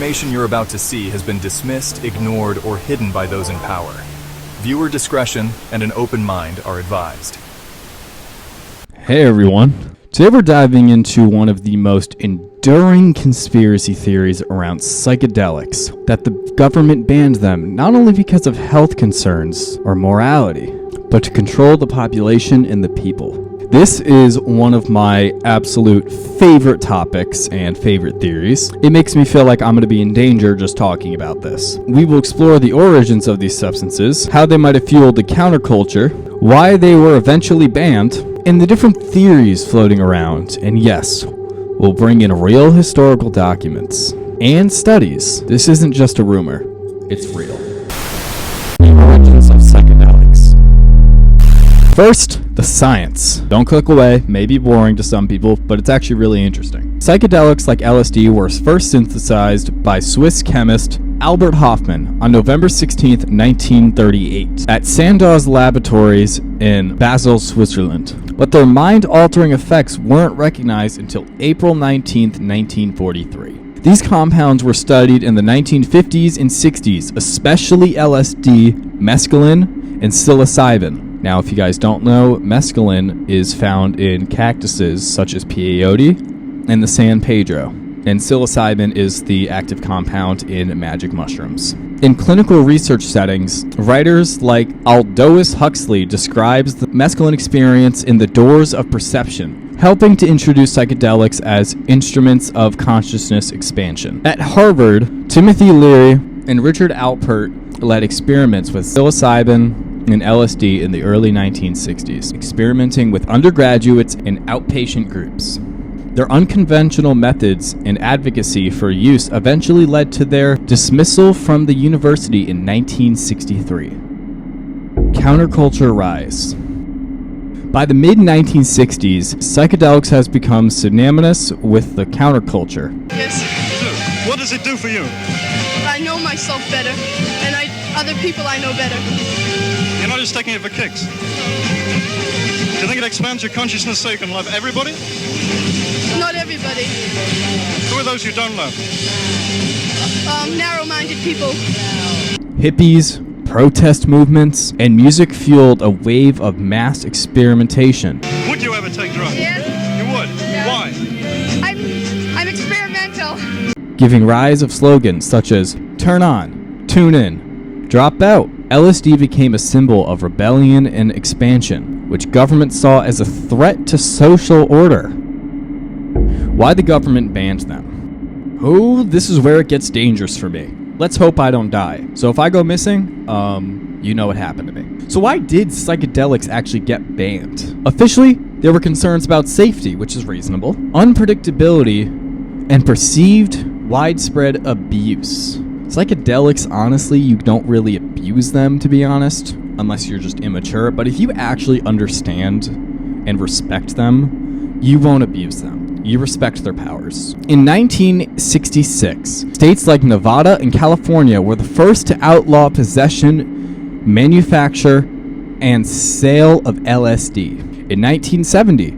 information you're about to see has been dismissed, ignored, or hidden by those in power. Viewer discretion and an open mind are advised. Hey everyone. Today we're diving into one of the most enduring conspiracy theories around psychedelics, that the government banned them not only because of health concerns or morality, but to control the population and the people. This is one of my absolute favorite topics and favorite theories. It makes me feel like I'm going to be in danger just talking about this. We will explore the origins of these substances, how they might have fueled the counterculture, why they were eventually banned, and the different theories floating around. And yes, we'll bring in real historical documents and studies. This isn't just a rumor, it's real. The origins of psychedelics. First, the science. Don't click away, may be boring to some people, but it's actually really interesting. Psychedelics like LSD were first synthesized by Swiss chemist Albert Hofmann on November 16, 1938, at Sandow's laboratories in Basel, Switzerland. But their mind-altering effects weren't recognized until April 19, 1943. These compounds were studied in the 1950s and 60s, especially LSD, mescaline, and psilocybin. Now, if you guys don't know, mescaline is found in cactuses such as peyote and the San Pedro, and psilocybin is the active compound in magic mushrooms. In clinical research settings, writers like Aldous Huxley describes the mescaline experience in The Doors of Perception, helping to introduce psychedelics as instruments of consciousness expansion. At Harvard, Timothy Leary and Richard Alpert led experiments with psilocybin and LSD in the early 1960s, experimenting with undergraduates and outpatient groups. Their unconventional methods and advocacy for use eventually led to their dismissal from the university in 1963. Counterculture rise. By the mid-1960s, psychedelics has become synonymous with the counterculture. Yes. What does it do for you? I know myself better, and other people I know better. You're not just taking it for kicks. Do you think it expands your consciousness so you can love everybody? Not everybody. Who are those you don't love? Narrow-minded people. Hippies, protest movements, and music fueled a wave of mass experimentation. Would you ever take drugs? Yes. You would? Yeah. Why? I'm experimental. Giving rise of slogans such as turn on, tune in, drop out. LSD became a symbol of rebellion and expansion, which government saw as a threat to social order. Why the government banned them? Oh, this is where it gets dangerous for me. Let's hope I don't die. So if I go missing, you know what happened to me. So why did psychedelics actually get banned? Officially, there were concerns about safety, which is reasonable, unpredictability, and perceived widespread abuse. Psychedelics, honestly, you don't really abuse them, to be honest, unless you're just immature. But if you actually understand and respect them, you won't abuse them. You respect their powers. In 1966, states like Nevada and California were the first to outlaw possession, manufacture, and sale of LSD. In 1970,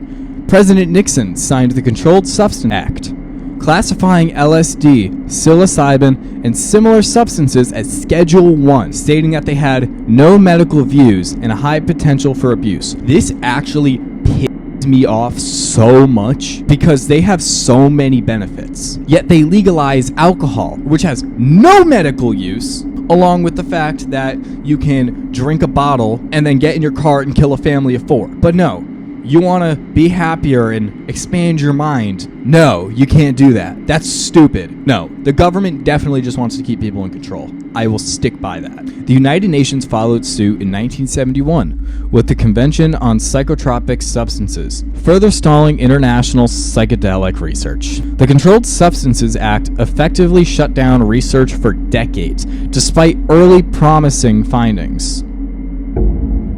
President Nixon signed the Controlled Substance Act, classifying LSD, psilocybin, and similar substances as Schedule 1, stating that they had no medical views and a high potential for abuse. This actually pissed me off so much because they have so many benefits. Yet they legalize alcohol, which has no medical use, along with the fact that you can drink a bottle and then get in your car and kill a family of 4. But no. You want to be happier and expand your mind? No, you can't do that. That's stupid. No, the government definitely just wants to keep people in control. I will stick by that. The United Nations followed suit in 1971 with the Convention on Psychotropic Substances, further stalling international psychedelic research. The Controlled Substances Act effectively shut down research for decades, despite early promising findings.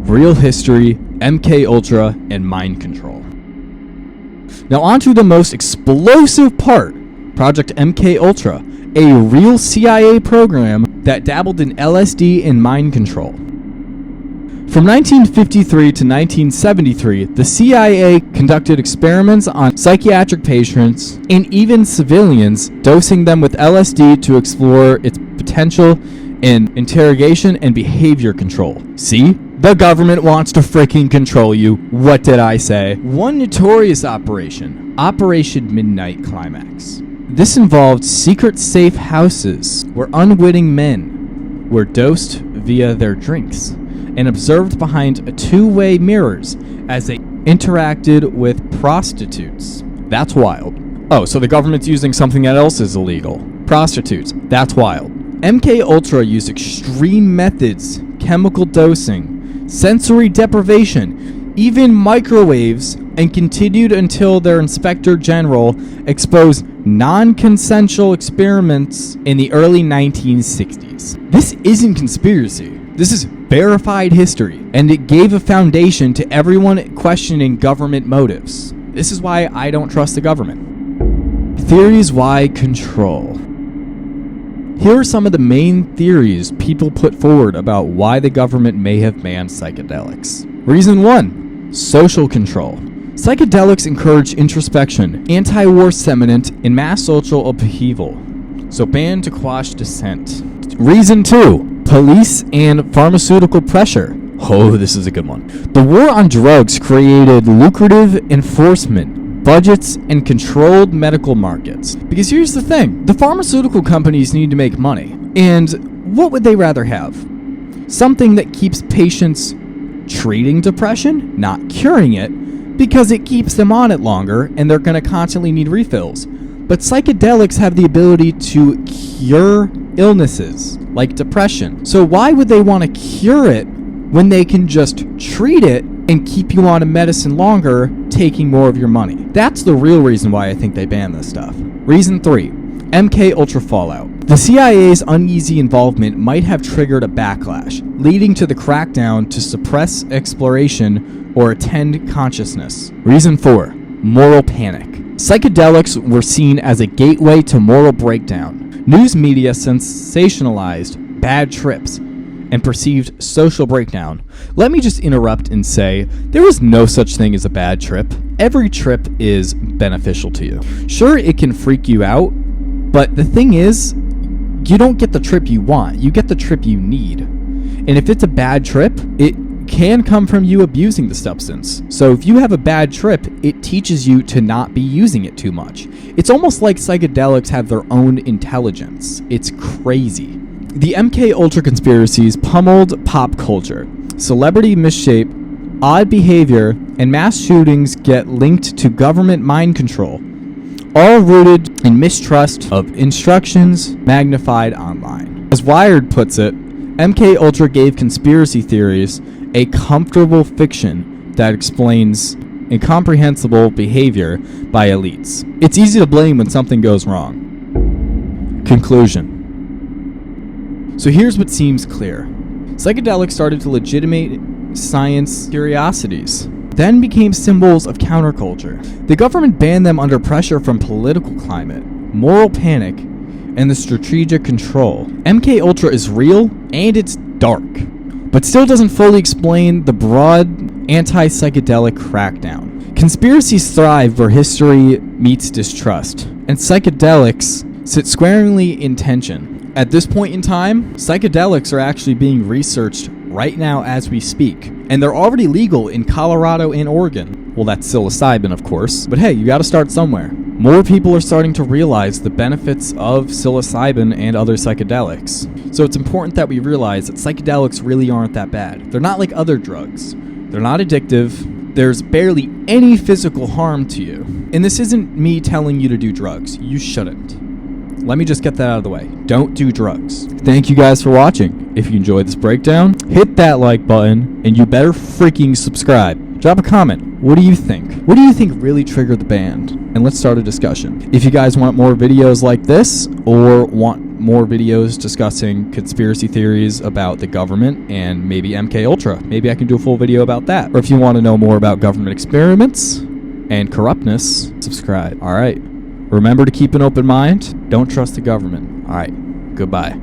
Real history, MKUltra, and mind control. Now onto the most explosive part, Project MKUltra, a real CIA program that dabbled in LSD and mind control. From 1953 to 1973, the CIA conducted experiments on psychiatric patients and even civilians, dosing them with LSD to explore its potential in interrogation and behavior control. See? The government wants to freaking control you. What did I say? One notorious operation, Operation Midnight Climax. This involved secret safe houses where unwitting men were dosed via their drinks and observed behind two-way mirrors as they interacted with prostitutes. That's wild. Oh, so the government's using something else is illegal. Prostitutes. That's wild. MK Ultra used extreme methods, chemical dosing, sensory deprivation, even microwaves, and continued until their inspector general exposed non-consensual experiments in the early 1960s. This isn't conspiracy. This is verified history, and it gave a foundation to everyone questioning government motives. This is why I don't trust the government. Theories why control. Here are some of the main theories people put forward about why the government may have banned psychedelics. Reason 1. Social control. Psychedelics encourage introspection, anti-war sentiment, and mass social upheaval, so banned to quash dissent. Reason 2. Police and pharmaceutical pressure. Oh, this is a good one. The war on drugs created lucrative enforcement, budgets, and controlled medical markets. Because here's the thing, the pharmaceutical companies need to make money. And what would they rather have? Something that keeps patients treating depression, not curing it, because it keeps them on it longer and they're going to constantly need refills. But psychedelics have the ability to cure illnesses like depression. So why would they want to cure it when they can just treat it and keep you on a medicine longer, taking more of your money? That's the real reason why I think they banned this stuff. Reason 3. MK Ultra fallout. The CIA's uneasy involvement might have triggered a backlash, leading to the crackdown to suppress exploration or attend consciousness. Reason 4. Moral panic. Psychedelics were seen as a gateway to moral breakdown. News media sensationalized bad trips and perceived social breakdown. Let me just interrupt and say, there is no such thing as a bad trip. Every trip is beneficial to you. Sure, it can freak you out, but the thing is, you don't get the trip you want, you get the trip you need. And if it's a bad trip, it can come from you abusing the substance. So if you have a bad trip, it teaches you to not be using it too much. It's almost like psychedelics have their own intelligence. It's crazy. The MK Ultra conspiracies pummeled pop culture. Celebrity misshape, odd behavior, and mass shootings get linked to government mind control, all rooted in mistrust of instructions magnified online. As Wired puts it, MK Ultra gave conspiracy theories a comfortable fiction that explains incomprehensible behavior by elites. It's easy to blame when something goes wrong. Conclusion. So here's what seems clear. Psychedelics started to legitimate science curiosities, then became symbols of counterculture. The government banned them under pressure from political climate, moral panic, and the strategic control. MK Ultra is real and it's dark, but still doesn't fully explain the broad anti-psychedelic crackdown. Conspiracies thrive where history meets distrust, and psychedelics sit squarely in tension. At this point in time, psychedelics are actually being researched right now as we speak, and they're already legal in Colorado and Oregon. Well, that's psilocybin, of course, but hey, you gotta start somewhere. More people are starting to realize the benefits of psilocybin and other psychedelics. So it's important that we realize that psychedelics really aren't that bad. They're not like other drugs. They're not addictive. There's barely any physical harm to you. And this isn't me telling you to do drugs. You shouldn't. Let me just get that out of the way. Don't do drugs. Thank you guys for watching. If you enjoyed this breakdown, hit that like button, and you better freaking subscribe. Drop a comment. What do you think? What do you think really triggered the band? And let's start a discussion. If you guys want more videos like this, or want more videos discussing conspiracy theories about the government and maybe MK Ultra, maybe I can do a full video about that. Or if you want to know more about government experiments and corruptness, subscribe. All right. Remember to keep an open mind. Don't trust the government. All right. Goodbye.